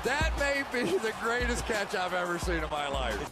That may be the greatest catch I've ever seen in my life.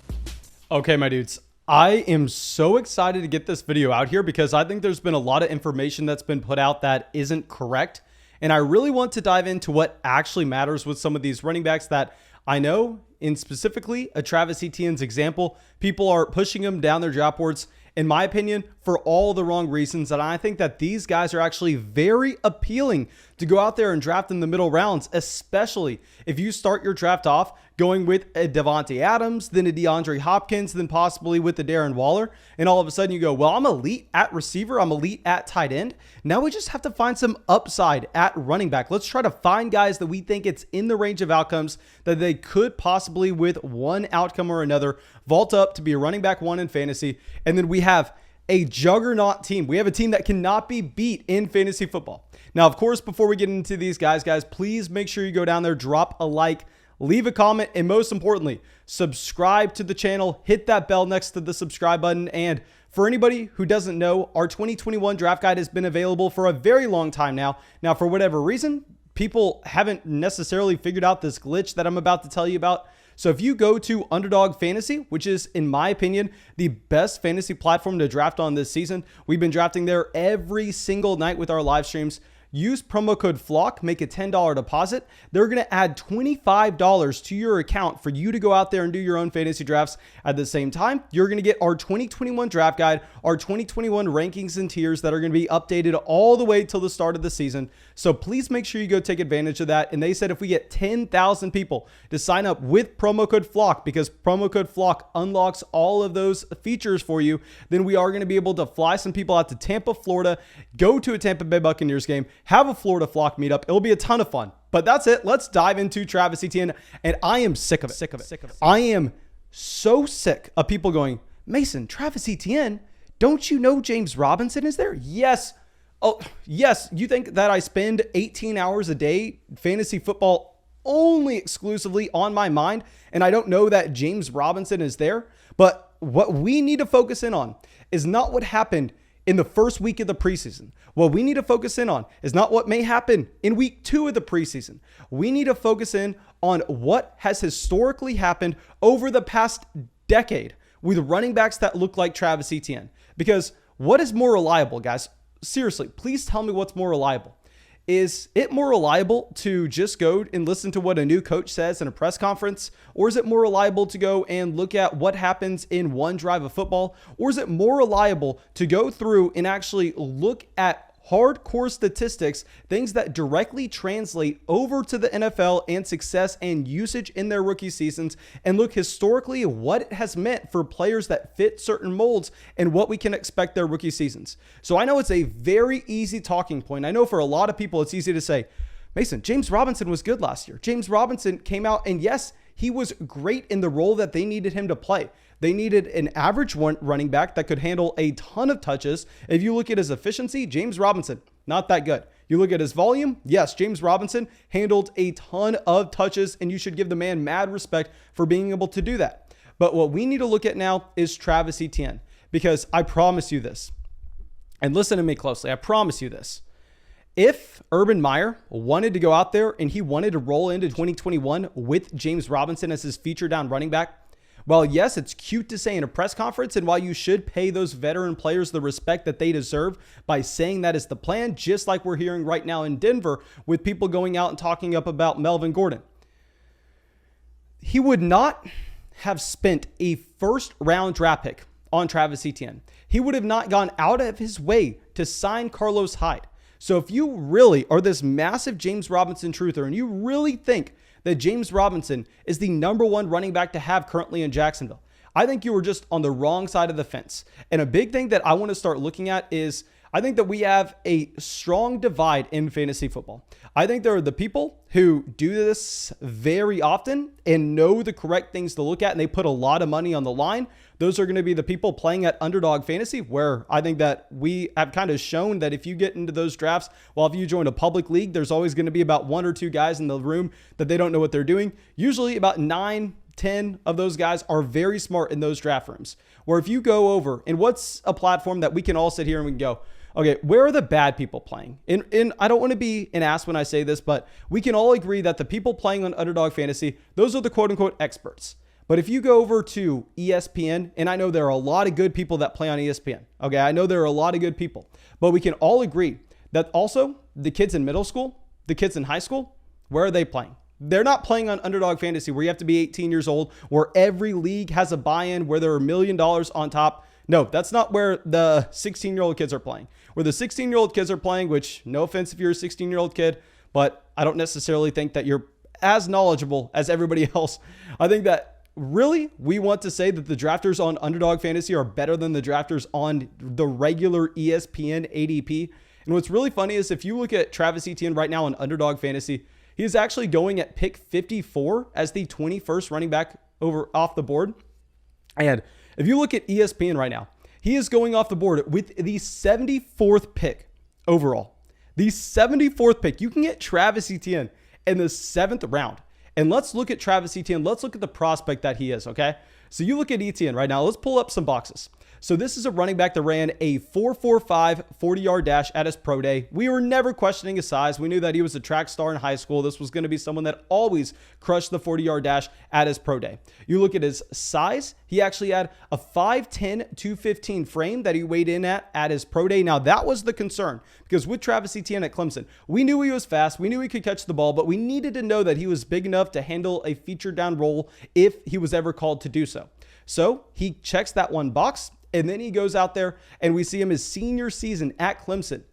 Okay, my dudes, I am so excited to get this video out here because I think there's been a lot of information that's been put out that isn't correct. And I really want to dive into what actually matters with some of these running backs that I know, in specifically a Travis Etienne's example, people are pushing him down their draft boards, in my opinion, for all the wrong reasons. And I think that these guys are actually very appealing to go out there and draft in the middle rounds, especially if you start your draft off going with a Devontae Adams, then a DeAndre Hopkins, then possibly with a Darren Waller. And all of a sudden you go, well, I'm elite at receiver. I'm elite at tight end. Now we just have to find some upside at running back. Let's try to find guys that we think it's in the range of outcomes that they could possibly, with one outcome or another, vault up to be a running back one in fantasy. And then we have a juggernaut team. We have a team that cannot be beat in fantasy football. Now, of course, before we get into these guys, please make sure you go down there, drop a like, leave a comment, and most importantly, subscribe to the channel, hit that bell next to the subscribe button. And for anybody who doesn't know, our 2021 draft guide has been available for a very long time now. Now, for whatever reason, people haven't necessarily figured out this glitch that I'm about to tell you about. So if you go to Underdog Fantasy, which is, in my opinion, the best fantasy platform to draft on this season, we've been drafting there every single night with our live streams. Use promo code FLOCK, make a $10 deposit. They're going to add $25 to your account for you to go out there and do your own fantasy drafts. At the same time, you're going to get our 2021 draft guide, our 2021 rankings and tiers that are going to be updated all the way till the start of the season. So please make sure you go take advantage of that. And they said if we get 10,000 people to sign up with promo code FLOCK, because promo code FLOCK unlocks all of those features for you, then we are going to be able to fly some people out to Tampa, Florida, go to a Tampa Bay Buccaneers game, have a Florida Flock meetup. It'll be a ton of fun. But that's it. Let's dive into Travis Etienne. And I am sick of it. I am so sick of people going, Mason, Travis Etienne, don't you know James Robinson is there? Yes. Oh, yes. You think that I spend 18 hours a day fantasy football only exclusively on my mind, and I don't know that James Robinson is there? But what we need to focus in on is not what happened in the first week of the preseason. What we need to focus in on is not what may happen in week 2 of the preseason. We need to focus in on what has historically happened over the past decade with running backs that look like Travis Etienne. Because what is more reliable, guys? Seriously, please tell me what's more reliable. Is it more reliable to just go and listen to what a new coach says in a press conference? Or is it more reliable to go and look at what happens in one drive of football? Or is it more reliable to go through and actually look at hardcore statistics, things that directly translate over to the NFL and success and usage in their rookie seasons, and look historically at what it has meant for players that fit certain molds and what we can expect their rookie seasons? So I know it's a very easy talking point. I know for a lot of people, it's easy to say, Mason, James Robinson was good last year. James Robinson came out and yes, he was great in the role that they needed him to play. They needed an average running back that could handle a ton of touches. If you look at his efficiency, James Robinson, not that good. You look at his volume, yes, James Robinson handled a ton of touches, and you should give the man mad respect for being able to do that. But what we need to look at now is Travis Etienne, because I promise you this, and listen to me closely, I promise you this. If Urban Meyer wanted to go out there and he wanted to roll into 2021 with James Robinson as his feature down running back, while yes, it's cute to say in a press conference, and while you should pay those veteran players the respect that they deserve by saying that is the plan, just like we're hearing right now in Denver with people going out and talking up about Melvin Gordon, he would not have spent a first-round draft pick on Travis Etienne. He would have not gone out of his way to sign Carlos Hyde. So if you really are this massive James Robinson truther and you really think that James Robinson is the #1 running back to have currently in Jacksonville, I think you were just on the wrong side of the fence. And a big thing that I want to start looking at is I think that we have a strong divide in fantasy football. I think there are the people who do this very often and know the correct things to look at, and they put a lot of money on the line. Those are going to be the people playing at Underdog Fantasy, where I think that we have kind of shown that if you get into those drafts, well, if you join a public league, there's always going to be about 1 or 2 guys in the room that they don't know what they're doing. Usually about 9, 10 of those guys are very smart in those draft rooms. Where if you go over, and what's a platform that we can all sit here and we can go, Okay, where are the bad people playing? And I don't want to be an ass when I say this, but we can all agree that the people playing on Underdog Fantasy, those are the quote unquote experts. But if you go over to ESPN, and I know there are a lot of good people that play on ESPN. Okay, I know there are a lot of good people, but we can all agree that also the kids in middle school, the kids in high school, where are they playing? They're not playing on Underdog Fantasy where you have to be 18 years old, where every league has a buy-in, where there are $1 million on top. No, that's not where the 16-year-old kids are playing. Where the 16-year-old kids are playing, which no offense if you're a 16-year-old kid, but I don't necessarily think that you're as knowledgeable as everybody else. I think that really we want to say that the drafters on Underdog Fantasy are better than the drafters on the regular ESPN ADP. And what's really funny is if you look at Travis Etienne right now on Underdog Fantasy, he is actually going at pick 54 as the 21st running back off the board. And if you look at ESPN right now, he is going off the board with the 74th pick overall. The 74th pick. You can get Travis Etienne in the 7th round. And let's look at Travis Etienne. Let's look at the prospect that he is, okay? So you look at Etienne right now. Let's pull up some boxes. So this is a running back that ran a 4.45 40-yard dash at his pro day. We were never questioning his size. We knew that he was a track star in high school. This was going to be someone that always crushed the 40-yard dash at his pro day. You look at his size. He actually had a 5'10", 215 frame that he weighed in at his pro day. Now, that was the concern because with Travis Etienne at Clemson, we knew he was fast. We knew he could catch the ball, but we needed to know that he was big enough to handle a feature down role if he was ever called to do so. So he checks that one box. And then he goes out there and we see him his senior season at Clemson.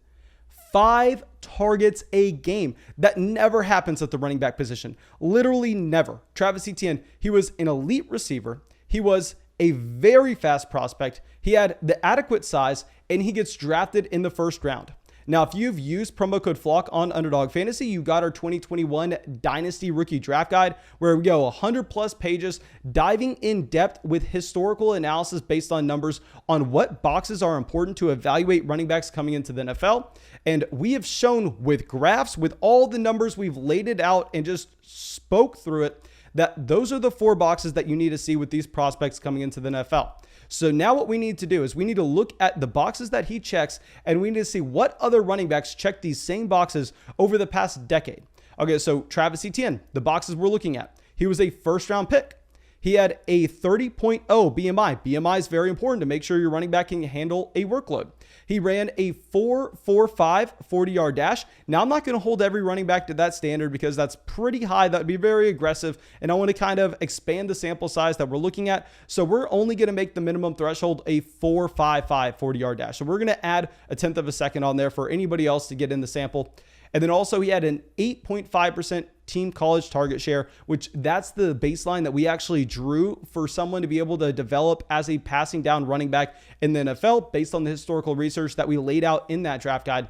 5 targets a game. That never happens at the running back position. Literally never. Travis Etienne, he was an elite receiver. He was a very fast prospect. He had the adequate size and he gets drafted in the 1st round. Now, if you've used promo code FLOCK on Underdog Fantasy, you got our 2021 Dynasty Rookie Draft Guide, where we go 100 plus pages, diving in depth with historical analysis based on numbers on what boxes are important to evaluate running backs coming into the NFL. And we have shown with graphs, with all the numbers, we've laid it out and just spoke through it, that those are the 4 boxes that you need to see with these prospects coming into the NFL. So now what we need to do is we need to look at the boxes that he checks and we need to see what other running backs check these same boxes over the past decade. Okay, so Travis Etienne, the boxes we're looking at, he was a 1st round pick. He had a 30.0 BMI. BMI is very important to make sure your running back can handle a workload. He ran a 4.45 40-yard dash. Now, I'm not going to hold every running back to that standard because that's pretty high. That would be very aggressive. And I want to kind of expand the sample size that we're looking at. So we're only going to make the minimum threshold a 4.55 40-yard dash. So we're going to add a 1/10 of a second on there for anybody else to get in the sample. And then also he had an 8.5% team college target share, which that's the baseline that we actually drew for someone to be able to develop as a passing down running back in the NFL based on the historical research that we laid out in that draft guide.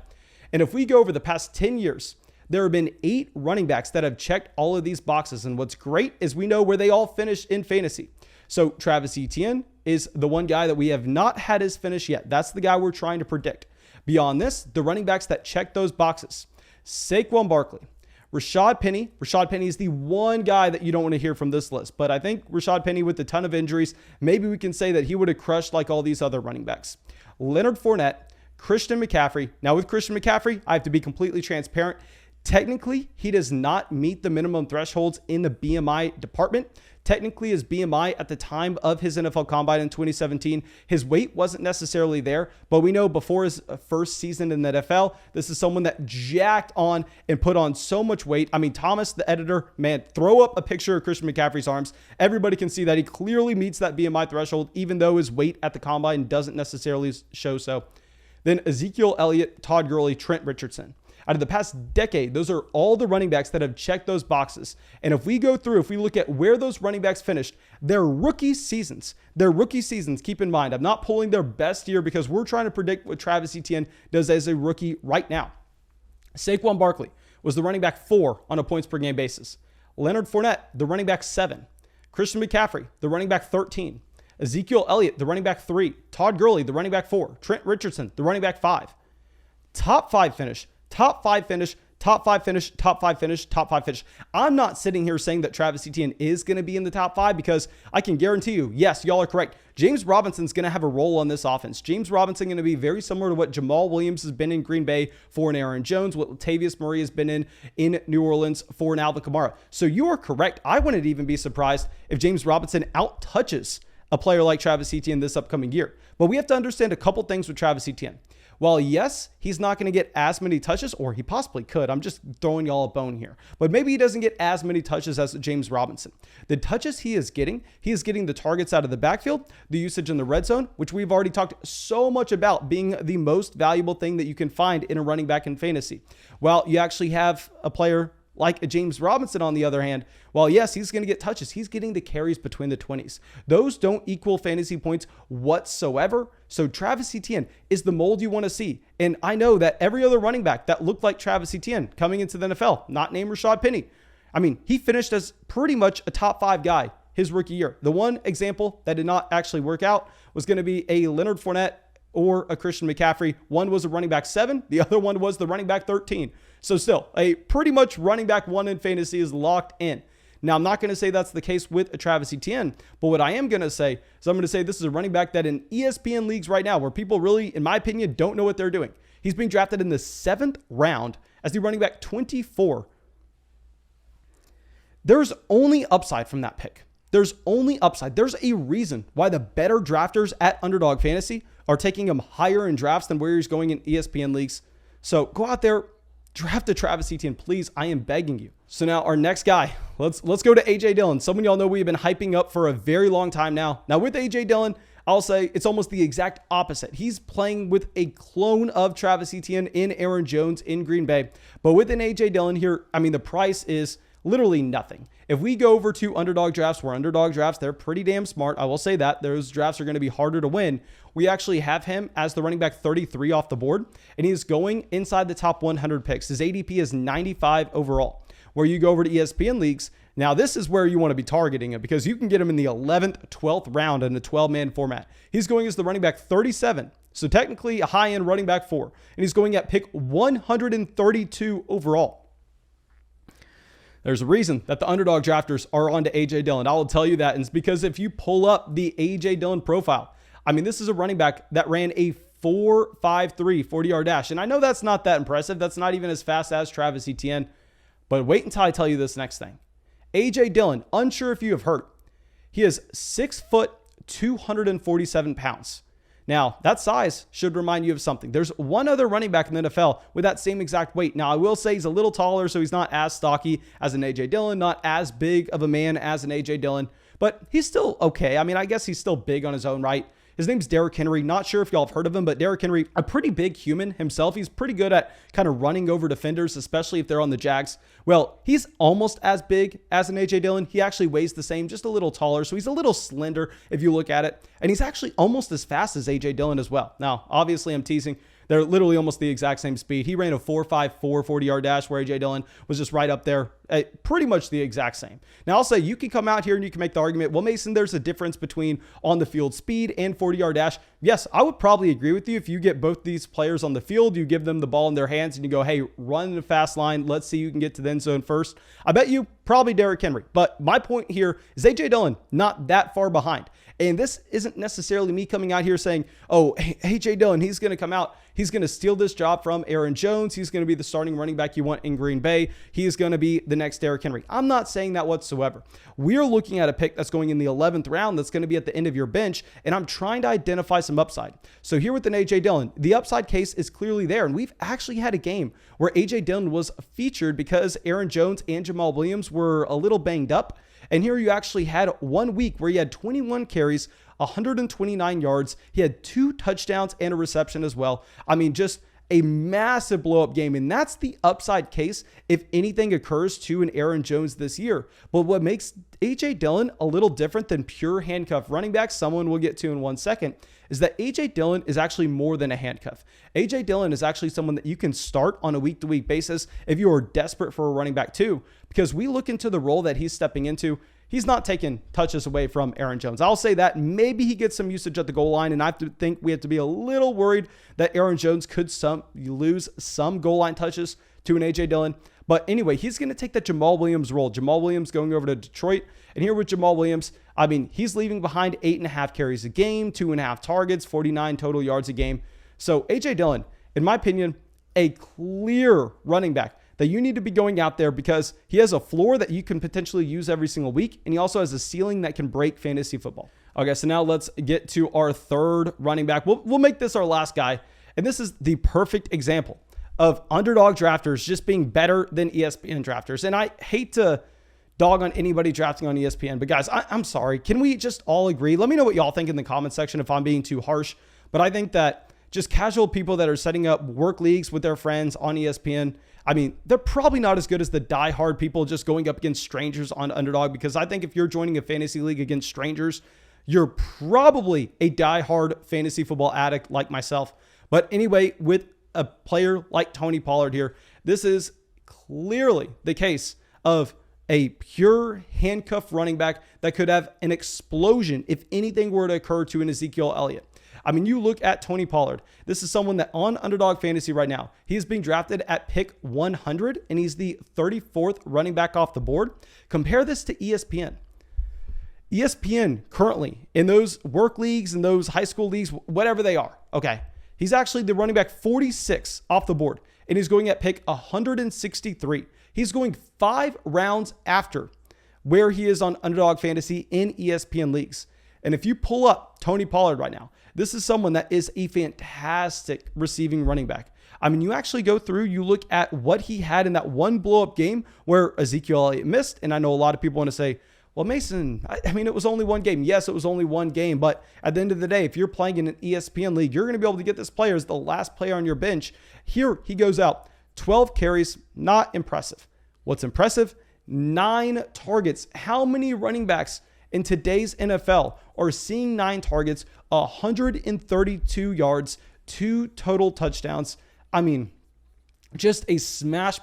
And if we go over the past 10 years, there have been 8 running backs that have checked all of these boxes. And what's great is we know where they all finished in fantasy. So Travis Etienne is the one guy that we have not had his finish yet. That's the guy we're trying to predict. Beyond this, the running backs that check those boxes: Saquon Barkley, Rashad Penny. Rashad Penny is the one guy that you don't want to hear from this list, but I think Rashad Penny, with a ton of injuries, maybe we can say that he would have crushed like all these other running backs. Leonard Fournette, Christian McCaffrey. Now with Christian McCaffrey, I have to be completely transparent. Technically, he does not meet the minimum thresholds in the BMI department. Technically, his BMI at the time of his NFL Combine in 2017, his weight wasn't necessarily there, but we know before his first season in the NFL, this is someone that jacked on and put on so much weight. I mean, Thomas, the editor, man, throw up a picture of Christian McCaffrey's arms. Everybody can see that he clearly meets that BMI threshold, even though his weight at the Combine doesn't necessarily show so. Then Ezekiel Elliott, Todd Gurley, Trent Richardson. Out of the past decade, those are all the running backs that have checked those boxes. And if we go through, if we look at where those running backs finished, their rookie seasons, keep in mind, I'm not pulling their best year because we're trying to predict what Travis Etienne does as a rookie right now. Saquon Barkley was the running back 4 on a points per game basis. Leonard Fournette, the running back 7. Christian McCaffrey, the running back 13. Ezekiel Elliott, the running back 3. Todd Gurley, the running back 4. Trent Richardson, the running back 5. Top five finish, top 5 finish, top 5 finish, top 5 finish. I'm not sitting here saying that Travis Etienne is going to be in the top 5 because I can guarantee you, yes, y'all are correct. James Robinson's going to have a role on this offense. James Robinson going to be very similar to what Jamal Williams has been in Green Bay for an Aaron Jones, what Latavius Murray has been in New Orleans for an Alvin Kamara. So you are correct. I wouldn't even be surprised if James Robinson out-touches a player like Travis Etienne this upcoming year. But we have to understand a couple things with Travis Etienne. While yes, he's not going to get as many touches, or he possibly could. I'm just throwing y'all a bone here. But maybe he doesn't get as many touches as James Robinson. The touches he is getting the targets out of the backfield, the usage in the red zone, which we've already talked so much about being the most valuable thing that you can find in a running back in fantasy. Well, you actually have a player like a James Robinson, on the other hand, while yes, he's going to get touches, he's getting the carries between the 20s. Those don't equal fantasy points whatsoever. So Travis Etienne is the mold you want to see. And I know that every other running back that looked like Travis Etienne coming into the NFL, not named Rashad Penny, I mean, he finished as pretty much a top 5 guy his rookie year. The one example that did not actually work out was going to be a Leonard Fournette or a Christian McCaffrey. One was a running back 7. The other one was the running back 13. So still, a pretty much running back 1 in fantasy is locked in. Now, I'm not going to say that's the case with a Travis Etienne, but what I am going to say is I'm going to say this is a running back that in ESPN leagues right now, where people really, in my opinion, don't know what they're doing. He's being drafted in the 7th round as the running back 24. There's only upside from that pick. There's only upside. There's a reason why the better drafters at Underdog Fantasy are taking him higher in drafts than where he's going in ESPN leagues. So go out there, draft a Travis Etienne, please. I am begging you. So now our next guy, let's go to A.J. Dillon. Someone y'all know we've been hyping up for a very long time now. Now with A.J. Dillon, I'll say it's almost the exact opposite. He's playing with a clone of Travis Etienne in Aaron Jones in Green Bay. But with an A.J. Dillon here, I mean, the price is literally nothing. If we go over to underdog drafts, where underdog drafts, they're pretty damn smart. I will say that. Those drafts are going to be harder to win. We actually have him as the running back 33 off the board, and he's going inside the top 100 picks. His ADP is 95 overall. Where you go over to ESPN leagues, now this is where you want to be targeting him because you can get him in the 11th, 12th round in a 12-man format. He's going as the running back 37. So technically a high-end running back 4. And he's going at pick 132 overall. There's a reason that the underdog drafters are on to A.J. Dillon. I will tell you that. And it's because if you pull up the A.J. Dillon profile, I mean, this is a running back that ran a 4.53 40-yard dash. And I know that's not that impressive. That's not even as fast as Travis Etienne. But wait until I tell you this next thing. A.J. Dillon, unsure if you have heard, he is 6 foot, 247 pounds. Now, that size should remind you of something. There's one other running back in the NFL with that same exact weight. Now, I will say he's a little taller, so he's not as stocky as an A.J. Dillon, not as big of a man as an A.J. Dillon, but he's still okay. I mean, I guess he's still big on his own right. His name's Derrick Henry. Not sure if y'all have heard of him, but Derrick Henry, a pretty big human himself. He's pretty good at kind of running over defenders, especially if they're on the Jags. Well, he's almost as big as an A.J. Dillon. He actually weighs the same, just a little taller. So he's a little slender if you look at it. And he's actually almost as fast as A.J. Dillon as well. Now, obviously I'm teasing. They're literally almost the exact same speed. He ran a 4.54 40-yard dash where A.J. Dillon was just right up there, pretty much the exact same. Now, I'll say you can come out here and you can make the argument, well, Mason, there's a difference between on-the-field speed and 40-yard dash. Yes, I would probably agree with you. If you get both these players on the field, you give them the ball in their hands and you go, hey, run the fast line. Let's see who can get to the end zone first. I bet you probably Derrick Henry. But my point here is A.J. Dillon not that far behind. And this isn't necessarily me coming out here saying, oh, A.J. Dillon, he's going to come out. He's going to steal this job from Aaron Jones. He's going to be the starting running back you want in Green Bay. He is going to be the next Derrick Henry. I'm not saying that whatsoever. We're looking at a pick that's going in the 11th round that's going to be at the end of your bench, and I'm trying to identify some upside. So here with an A.J. Dillon, the upside case is clearly there, and we've actually had a game where A.J. Dillon was featured because Aaron Jones and Jamal Williams were a little banged up. And here you actually had 1 week where he had 21 carries, 129 yards. He had 2 touchdowns and a reception as well. I mean, just a massive blow-up game. And that's the upside case if anything occurs to an Aaron Jones this year. But what makes A.J. Dillon a little different than pure handcuff running back, someone we'll get to in 1 second, is that A.J. Dillon is actually more than a handcuff. A.J. Dillon is actually someone that you can start on a week-to-week basis if you are desperate for a running back too, because we look into the role that he's stepping into. he's not taking touches away from Aaron Jones. I'll say that. Maybe he gets some usage at the goal line, and I think we have to be a little worried that Aaron Jones could lose some goal line touches to an A.J. Dillon. But anyway, he's going to take that Jamal Williams role. Jamal Williams going over to Detroit. And here with Jamal Williams, I mean, he's leaving behind 8.5 carries a game, 2.5 targets, 49 total yards a game. So A.J. Dillon, in my opinion, a clear running back that you need to be going out there because he has a floor that you can potentially use every single week. And he also has a ceiling that can break fantasy football. Okay, so now let's get to our third running back. We'll make this our last guy. And this is the perfect example of underdog drafters just being better than ESPN drafters. And I hate to dog on anybody drafting on ESPN, but guys, I'm sorry. Can we just all agree? Let me know what y'all think in the comment section if I'm being too harsh. But I think that just casual people that are setting up work leagues with their friends on ESPN, I mean, they're probably not as good as the diehard people just going up against strangers on underdog, because I think if you're joining a fantasy league against strangers, you're probably a diehard fantasy football addict like myself. But anyway, with a player like Tony Pollard here, this is clearly the case of a pure handcuff running back that could have an explosion if anything were to occur to an Ezekiel Elliott. I mean, you look at Tony Pollard. This is someone that on Underdog Fantasy right now, he's being drafted at pick 100, and he's the 34th running back off the board. Compare this to ESPN. ESPN currently in those work leagues and those high school leagues, whatever they are, okay, he's actually the running back 46 off the board, and he's going at pick 163. He's going 5 rounds after where he is on Underdog Fantasy in ESPN leagues. And if you pull up Tony Pollard right now, this is someone that is a fantastic receiving running back. I mean, you actually go through, you look at what he had in that one blow-up game where Ezekiel Elliott missed. And I know a lot of people want to say, well, Mason, I mean, it was only one game. Yes, it was only one game. But at the end of the day, if you're playing in an ESPN league, you're going to be able to get this player as the last player on your bench. Here he goes out, 12 carries, not impressive. What's impressive? 9 targets. How many running backs in today's NFL are seeing 9 targets, 132 yards, 2 total touchdowns? I mean, just a smash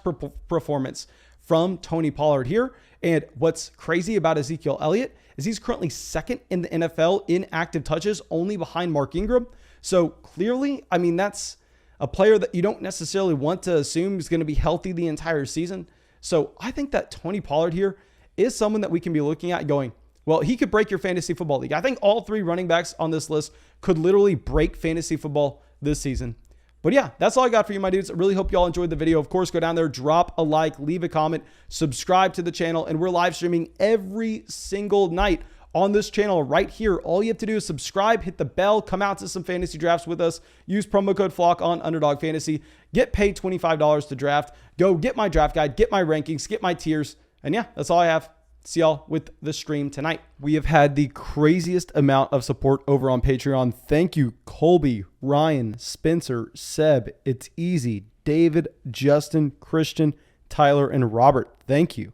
performance from Tony Pollard here. And what's crazy about Ezekiel Elliott is he's currently second in the NFL in active touches, only behind Mark Ingram. So clearly, I mean, that's a player that you don't necessarily want to assume is going to be healthy the entire season. So I think that Tony Pollard here is someone that we can be looking at going, well, he could break your fantasy football league. I think all 3 running backs on this list could literally break fantasy football this season. But yeah, that's all I got for you, my dudes. I really hope you all enjoyed the video. Of course, go down there, drop a like, leave a comment, subscribe to the channel, and we're live streaming every single night on this channel right here. All you have to do is subscribe, hit the bell, come out to some fantasy drafts with us, use promo code FLOCK on Underdog Fantasy, get paid $25 to draft, go get my draft guide, get my rankings, get my tiers, and yeah, that's all I have. See y'all with the stream tonight. We have had the craziest amount of support over on Patreon. Thank you, Colby, Ryan, Spencer, Seb, It's Easy, David, Justin, Christian, Tyler, and Robert. Thank you.